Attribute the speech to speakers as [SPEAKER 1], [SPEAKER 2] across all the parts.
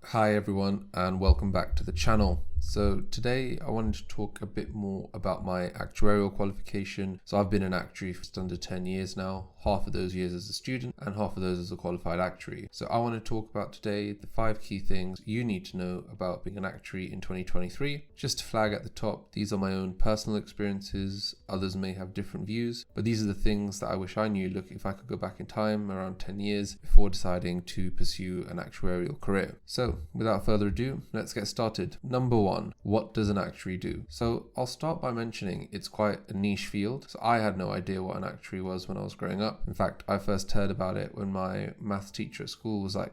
[SPEAKER 1] Hi everyone and welcome back to the channel. So today I wanted to talk a bit more about my actuarial qualification. So I've been an actuary for just under 10 years now, half of those years as a student and half of those as a qualified actuary. So I want to talk about today the 5 key things you need to know about being an actuary in 2023. Just to flag at the top, these are my own personal experiences. Others may have different views, but these are the things that I wish I knew if I could go back in time around 10 years before deciding to pursue an actuarial career. So without further ado, let's get started. Number 1, what does an actuary do? So I'll start by mentioning it's quite a niche field. So I had no idea what an actuary was when I was growing up. In fact, I first heard about it when my maths teacher at school was like,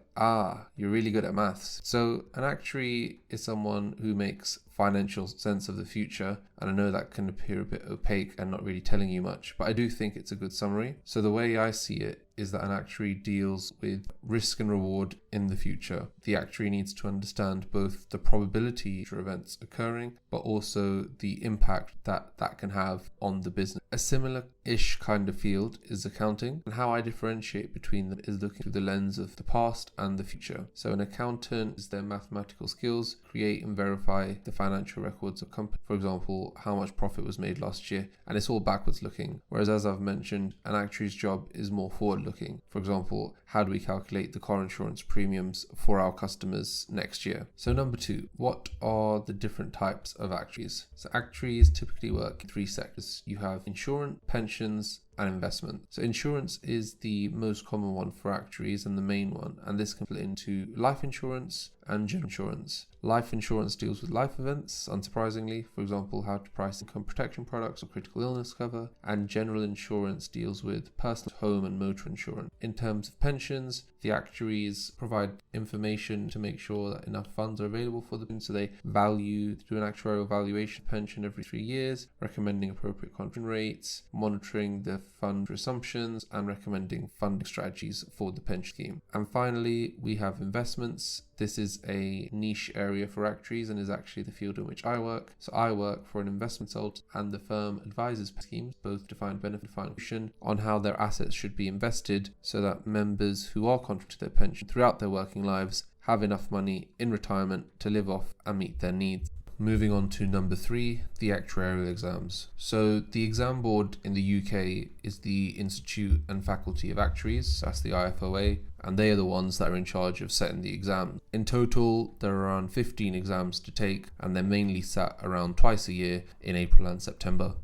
[SPEAKER 1] you're really good at maths. So an actuary is someone who makes financial sense of the future, and I know that can appear a bit opaque and not really telling you much, but I do think it's a good summary. So the way I see it is that an actuary deals with risk and reward in the future. The actuary needs to understand both the probability of events occurring, but also the impact that can have on the business. A similar-ish kind of field is accounting, and how I differentiate between them is looking through the lens of the past and the future. So an accountant is their mathematical skills, create and verify the financial records of company. For example, how much profit was made last year, and it's all backwards looking. Whereas, as I've mentioned, an actuary's job is more forward looking. For example, how do we calculate the car insurance premiums for our customers next year? So number 2, what are the different types of actuaries? So actuaries typically work in 3 sectors. You have insurance, pensions, and investment. So insurance is the most common one for actuaries and the main one, and this can split into life insurance and general insurance. Life insurance deals with life events, unsurprisingly, for example, how to price income protection products or critical illness cover, and general insurance deals with personal, home, and motor insurance. In terms of pensions, the actuaries provide information to make sure that enough funds are available for them, so they do an actuarial valuation of pension every 3 years, recommending appropriate contribution rates, monitoring the fund assumptions, and recommending funding strategies for the pension scheme. And finally, we have investments. This is a niche area for actuaries and is actually the field in which I work. So I work for an investment consultant, and the firm advises schemes, both defined benefit and contribution, on how their assets should be invested so that members who are contributing to their pension throughout their working lives have enough money in retirement to live off and meet their needs. Moving on to number 3, the actuarial exams. So the exam board in the UK is the Institute and Faculty of Actuaries, that's the IFOA, and they are the ones that are in charge of setting the exams. In total, there are around 15 exams to take, and they're mainly sat around twice a year in April and September.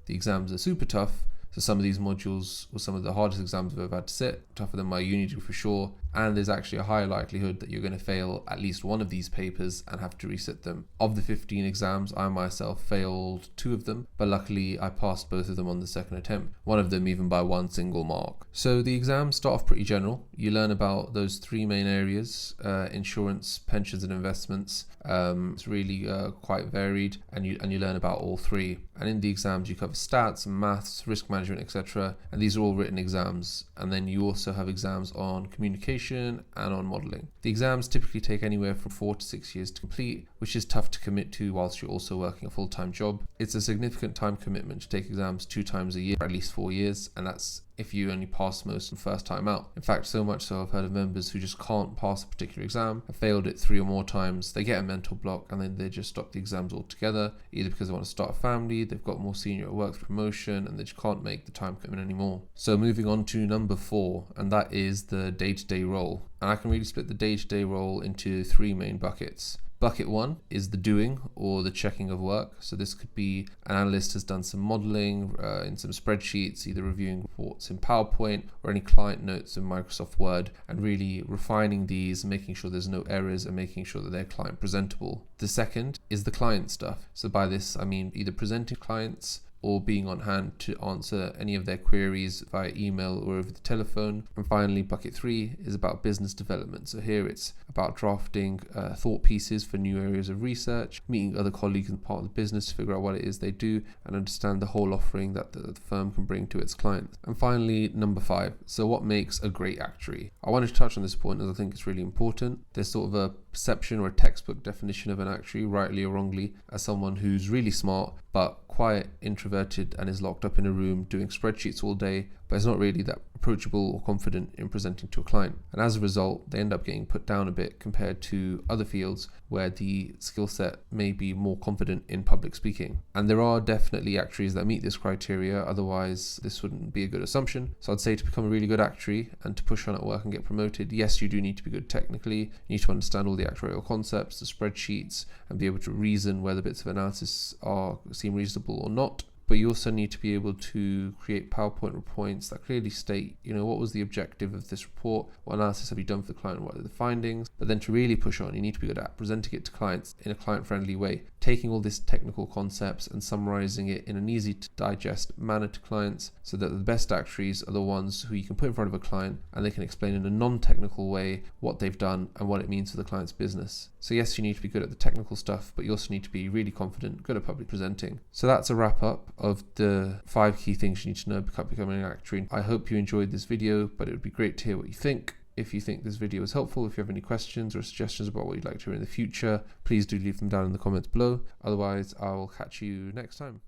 [SPEAKER 1] The exams are super tough. So some of these modules were some of the hardest exams I've ever had to sit, tougher than my uni degree for sure, and there's actually a high likelihood that you're going to fail at least one of these papers and have to resit them. Of the 15 exams, I myself failed 2 of them, but luckily I passed both of them on the second attempt, one of them even by 1 single mark. So the exams start off pretty general. You learn about those 3 main areas, insurance, pensions, and investments. It's really quite varied, and you learn about all 3. And in the exams you cover stats, maths, risk management, etc. And these are all written exams. And then you also have exams on communication and on modelling. The exams typically take anywhere from 4 to 6 years to complete, which is tough to commit to whilst you're also working a full-time job. It's a significant time commitment to take exams 2 times a year for at least 4 years, and that's if you only pass most the first time out. In fact, so much so I've heard of members who just can't pass a particular exam, have failed it 3 or more times, they get a mental block and then they just stop the exams altogether, either because they want to start a family, they've got more senior at work promotion, and they just can't make the time commitment anymore. So moving on to number 4, and that is the day-to-day role. And I can really split the day-to-day role into 3 main buckets. Bucket 1 is the doing or the checking of work. So this could be an analyst has done some modeling in some spreadsheets, either reviewing reports in PowerPoint or any client notes in Microsoft Word, and really refining these, making sure there's no errors and making sure that they're client presentable. The second is the client stuff. So by this, I mean either presenting clients or being on hand to answer any of their queries via email or over the telephone. And finally, bucket 3 is about business development. So here it's about drafting thought pieces for new areas of research, meeting other colleagues and part of the business to figure out what it is they do and understand the whole offering that the firm can bring to its clients. And finally, number 5. So what makes a great actuary? I wanted to touch on this point as I think it's really important. There's sort of a perception or a textbook definition of an actuary, rightly or wrongly, as someone who's really smart but quite introverted and is locked up in a room doing spreadsheets all day, but it's not really that approachable or confident in presenting to a client. And as a result, they end up getting put down a bit compared to other fields where the skill set may be more confident in public speaking. And there are definitely actuaries that meet this criteria, otherwise this wouldn't be a good assumption. So I'd say to become a really good actuary and to push on at work and get promoted, yes, you do need to be good technically. You need to understand all the actuarial concepts, the spreadsheets, and be able to reason whether bits of analysis seem reasonable or not. But you also need to be able to create PowerPoint reports that clearly state, what was the objective of this report, what analysis have you done for the client, what are the findings. But then to really push on, you need to be good at presenting it to clients in a client-friendly way, taking all these technical concepts and summarizing it in an easy to digest manner to clients, so that the best actuaries are the ones who you can put in front of a client and they can explain in a non-technical way what they've done and what it means for the client's business. So yes, you need to be good at the technical stuff, but you also need to be really confident, good at public presenting. So that's a wrap up of the 5 key things you need to know about becoming an actuary. I hope you enjoyed this video, but it would be great to hear what you think. If you think this video was helpful, if you have any questions or suggestions about what you'd like to hear in the future, please do leave them down in the comments below. Otherwise, I will catch you next time.